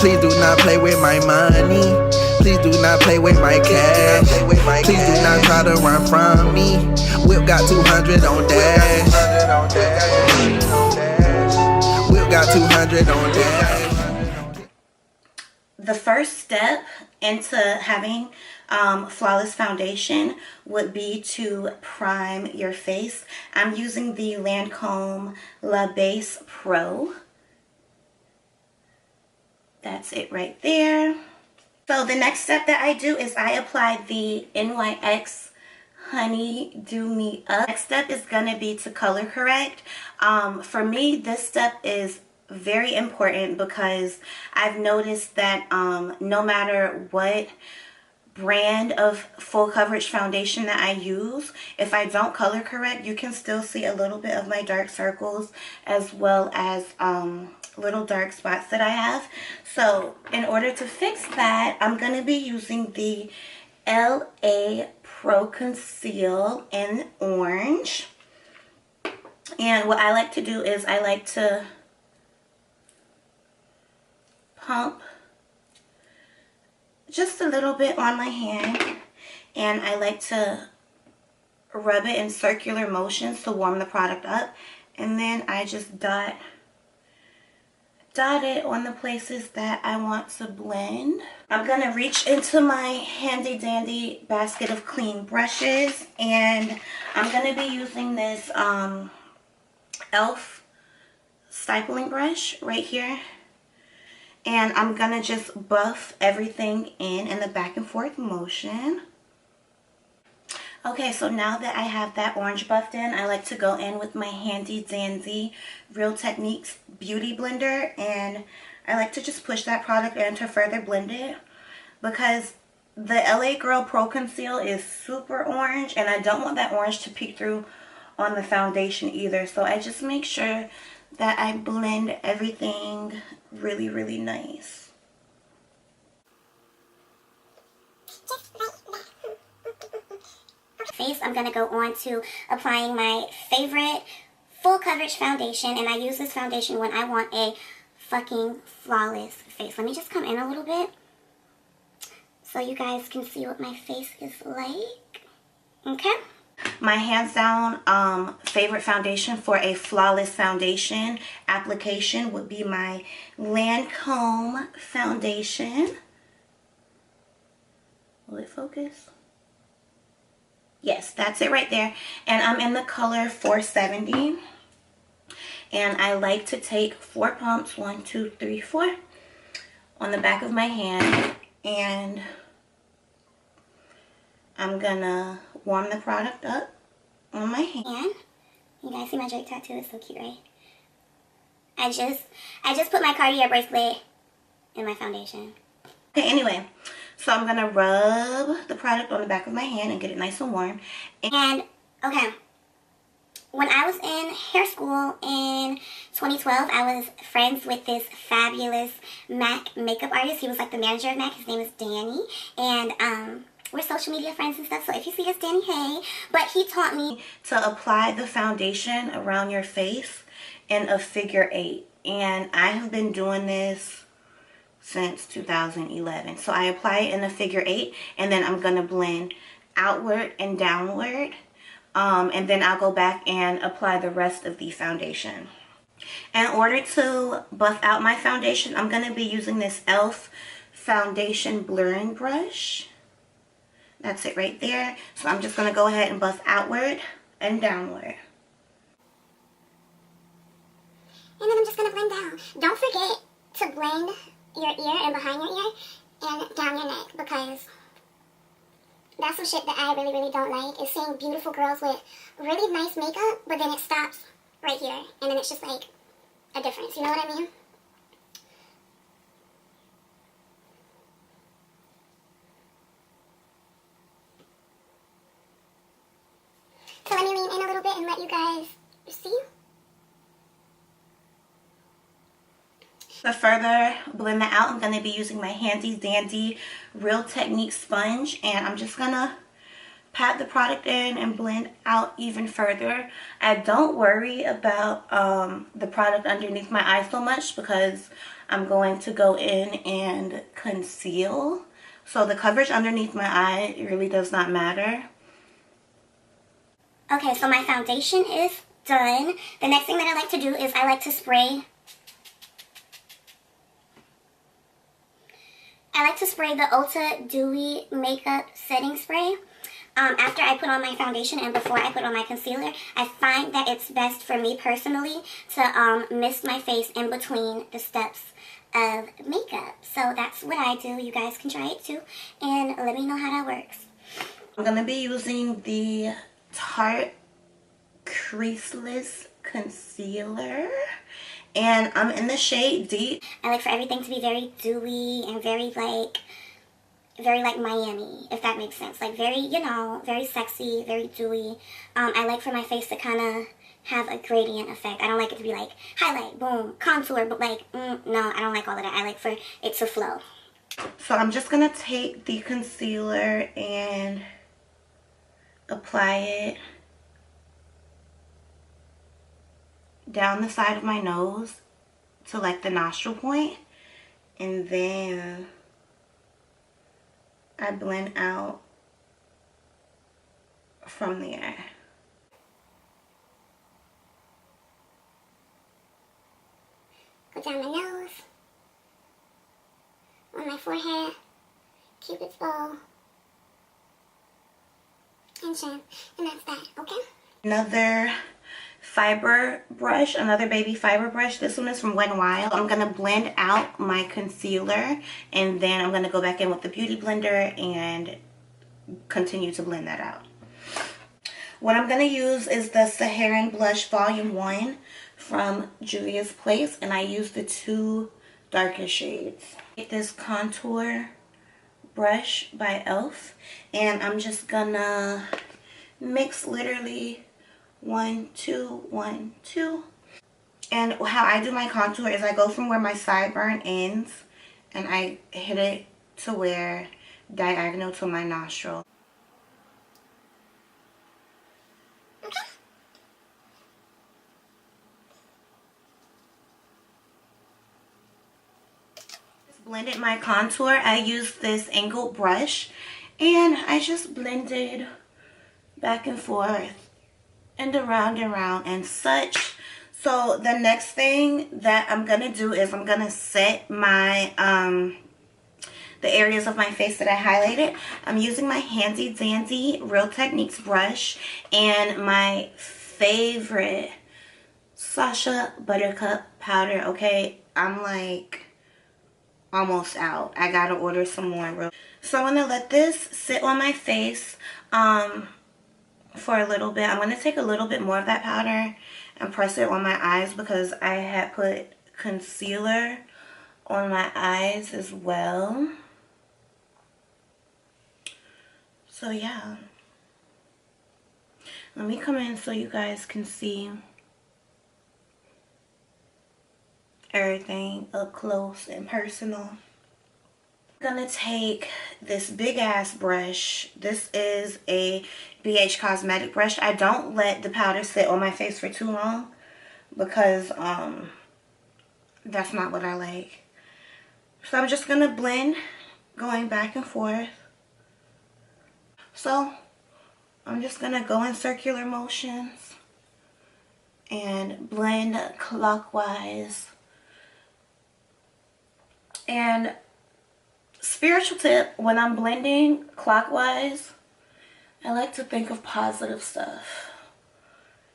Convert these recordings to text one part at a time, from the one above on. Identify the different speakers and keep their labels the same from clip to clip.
Speaker 1: Please do not play with my money. Please do not play with my cash. Please do not try to run from me. Whip got 200 on dash. Whip got 200 on dash.
Speaker 2: The first step into having flawless foundation would be to prime your face. I'm using the Lancome La Base Pro. That's it right there. So the next step that I do is I apply the NYX Honey Do Me Up. Next step is going to be to color correct. For me, this step is very important because I've noticed that no matter what brand of full coverage foundation that I use, if I don't color correct, you can still see a little bit of my dark circles as well as little dark spots that I have. So in order to fix that, I'm going to be using the LA Pro Conceal in orange. And what I like to do is I like to pump just a little bit on my hand, and I like to rub it in circular motions to warm the product up, and then I just dot it on the places that I want to blend. I'm gonna reach into my handy dandy basket of clean brushes, and I'm gonna be using this e.l.f. stippling brush right here. And I'm going to just buff everything in the back and forth motion. Okay, so now that I have that orange buffed in, I like to go in with my handy dandy Real Techniques Beauty Blender. And I like to just push that product in to further blend it. Because the LA Girl Pro Conceal is super orange. And I don't want that orange to peek through on the foundation either. So I just make sure that I blend everything really, really nice.
Speaker 3: Face, I'm going to go on to applying my favorite full coverage foundation, and I use this foundation when I want a fucking flawless face. Let me just come in a little bit so you guys can see what my face is like. Okay?
Speaker 2: My hands down favorite foundation for a flawless foundation application would be my Lancome foundation. Will it focus? Yes, that's it right there. And I'm in the color 470. And I like to take 4 pumps, 1, 2, 3, 4, on the back of my hand. And I'm gonna warm the product up on my hand.
Speaker 3: You guys see my Drake tattoo? It's so cute, right? I just put my Cartier bracelet in my foundation.
Speaker 2: Okay, anyway, so I'm gonna rub the product on the back of my hand and get it nice and warm.
Speaker 3: And okay, when I was in hair school in 2012, I was friends with this fabulous MAC makeup artist. He was like the manager of MAC. His name is Danny, and we're social media friends and stuff, so if you see us, Danny, hey. But he taught me
Speaker 2: to apply the foundation around your face in a figure 8. And I have been doing this since 2011. So I apply it in a figure 8, and then I'm going to blend outward and downward. And then I'll go back and apply the rest of the foundation. In order to buff out my foundation, I'm going to be using this e.l.f. foundation blurring brush. That's it right there. So I'm just going to go ahead and buff outward and downward.
Speaker 3: And then I'm just going to blend down. Don't forget to blend your ear and behind your ear and down your neck, because that's some shit that I really, really don't like, is seeing beautiful girls with really nice makeup, but then it stops right here. And then it's just like a difference. You know what I mean? So let me lean in a little bit and let you guys see.
Speaker 2: To further blend that out, I'm going to be using my handy dandy Real Techniques sponge, and I'm just going to pat the product in and blend out even further. I don't worry about the product underneath my eye so much because I'm going to go in and conceal. So the coverage underneath my eye really does not matter.
Speaker 3: Okay, so my foundation is done. The next thing that I like to do is I like to spray. I like to spray the Ulta Dewy Makeup Setting Spray. After I put on my foundation and before I put on my concealer, I find that it's best for me personally to mist my face in between the steps of makeup. So that's what I do. You guys can try it too, and let me know how that works.
Speaker 2: I'm going to be using the Tarte Creaseless Concealer, and I'm in the shade Deep.
Speaker 3: I like for everything to be very dewy and very like Miami, if that makes sense. Like very, you know, very sexy, very dewy. I like for my face to kind of have a gradient effect. I don't like it to be like highlight, boom, contour, but like, no, I don't like all of that. I like for it to flow.
Speaker 2: So I'm just going to take the concealer and apply it down the side of my nose to like the nostril point, and then I blend out from there.
Speaker 3: Go down my nose, on my forehead, Cupid's bow, and chin, and that's that, okay?
Speaker 2: Another fiber brush, another baby fiber brush. This one is from Wet n Wild. I'm gonna blend out my concealer, and then I'm gonna go back in with the beauty blender and continue to blend that out. What I'm gonna use is the Saharan Blush Volume 1 from Juvia's Place, and I use the two darkest shades. Get this contour brush by e.l.f. and I'm just gonna mix literally 1, 2, 1, 2. And how I do my contour is I go from where my sideburn ends and I hit it to where diagonal to my nostril. Blended my contour. I used this angled brush and I just blended back and forth and around and such. So the next thing that I'm gonna do is I'm gonna set my the areas of my face that I highlighted. I'm using my handy dandy Real Techniques brush and my favorite Sacha Buttercup powder. Okay, I'm like almost out. I gotta order some more. So I'm gonna let this sit on my face for a little bit. I'm gonna take a little bit more of that powder and press it on my eyes because I had put concealer on my eyes as well. So yeah, let me come in so you guys can see everything up close and personal. I'm gonna take this big ass brush. This is a BH Cosmetic brush. I don't let the powder sit on my face for too long because that's not what I like. So I'm just gonna blend, going back and forth. So I'm just gonna go in circular motions and blend clockwise. And spiritual tip, when I'm blending clockwise, I like to think of positive stuff.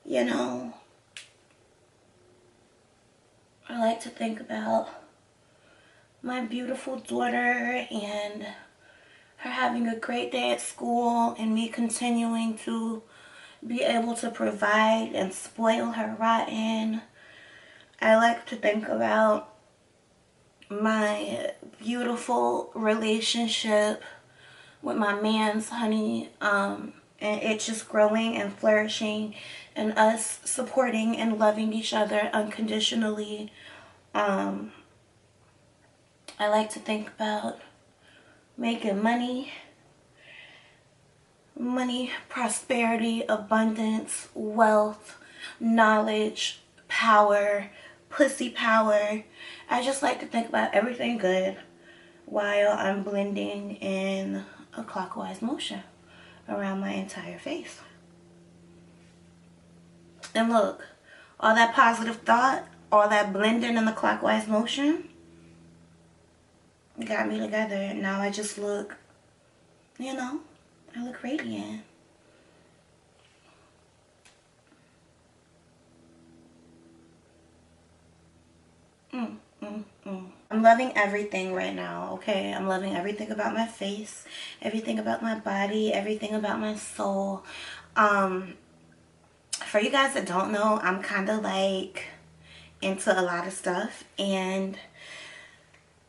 Speaker 2: You know, I like to think about my beautiful daughter and her having a great day at school and me continuing to be able to provide and spoil her rotten. I like to think about my beautiful relationship with my man's honey, and it just growing and flourishing and us supporting and loving each other unconditionally. I like to think about making money, prosperity, abundance, wealth, knowledge, power, pussy power. I just like to think about everything good while I'm blending in a clockwise motion around my entire face. And look, all that positive thought, all that blending in the clockwise motion got me together. Now I just look, you know, I look radiant. I'm loving everything right now, okay? I'm loving everything about my face, everything about my body, everything about my soul. For you guys that don't know, I'm kind of like into a lot of stuff, and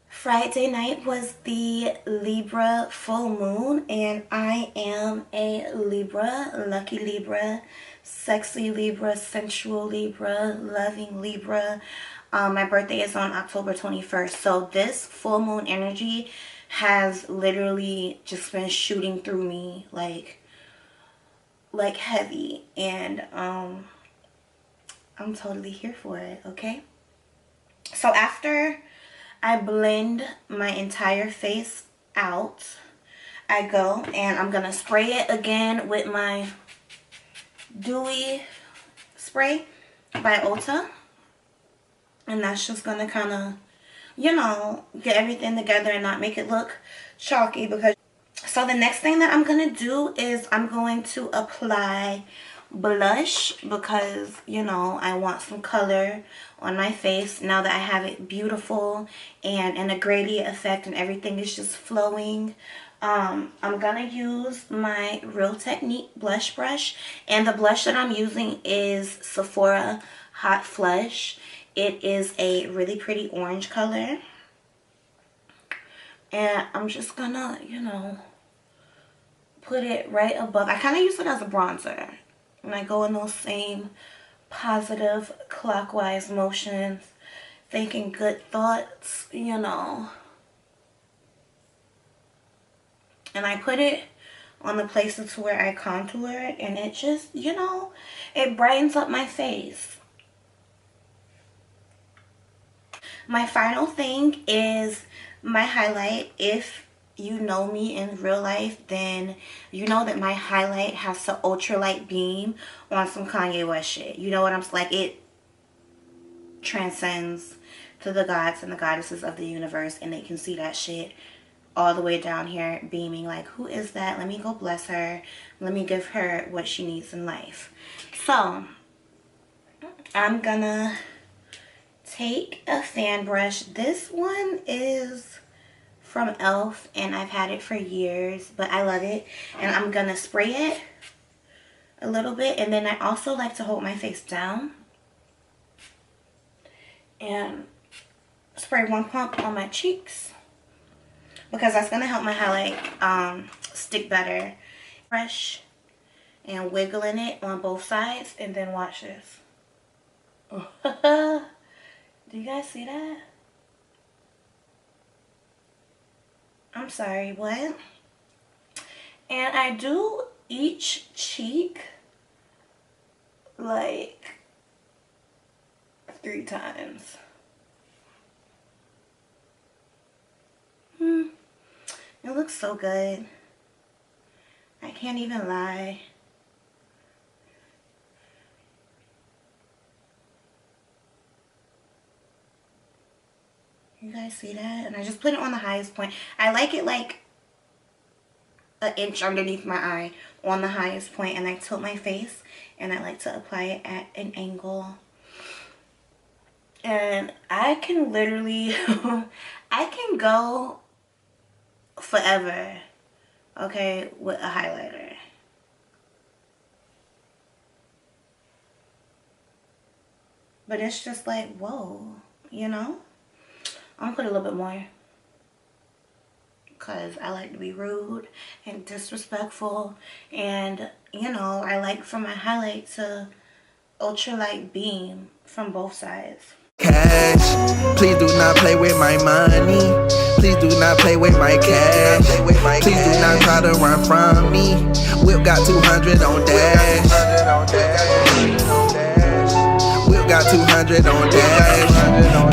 Speaker 2: Friday night was the Libra full moon, and I am a Libra, lucky Libra, sexy Libra, sensual Libra, loving Libra. My birthday is on October 21st, so this full moon energy has literally just been shooting through me like heavy, and I'm totally here for it, okay? So after I blend my entire face out, I go and I'm gonna spray it again with my Dewy spray by Ulta. And that's just going to kind of, you know, get everything together and not make it look chalky. So the next thing that I'm going to do is I'm going to apply blush because, you know, I want some color on my face now that I have it beautiful and in a gradient effect and everything is just flowing. I'm going to use my Real Technique blush brush, and the blush that I'm using is Sephora Hot Flush. It is a really pretty orange color. And I'm just gonna, you know, put it right above. I kind of use it as a bronzer. And I go in those same positive clockwise motions, thinking good thoughts, you know. And I put it on the places where I contour it, and it just, you know, it brightens up my face. My final thing is my highlight. If you know me in real life, then you know that my highlight has to ultralight beam on some Kanye West shit. You know what I'm like? It transcends to the gods and the goddesses of the universe, and they can see that shit all the way down here beaming. Like, who is that? Let me go bless her. Let me give her what she needs in life. So I'm gonna take a fan brush. This one is from e.l.f. and I've had it for years, but I love it. And I'm gonna spray it a little bit, and then I also like to hold my face down and spray one pump on my cheeks because that's gonna help my highlight stick better. Brush and wiggling it on both sides, and then watch this. Do you guys see that? I'm sorry, what? And I do each cheek like 3 times. It looks so good. I can't even lie. You guys see that? And I just put it on the highest point. I like it like an inch underneath my eye on the highest point, and I tilt my face and I like to apply it at an angle. And I can literally I can go forever, okay, with a highlighter. But it's just like, whoa, you know? I'm gonna put a little bit more because I like to be rude and disrespectful, and you know, I like for my highlight to ultralight beam from both sides.
Speaker 1: Cash, please do not play with my money. Please do not play with my cash. Please do not try to run from me. Whip got 200 on dash. Whip Whip got 200 on dash.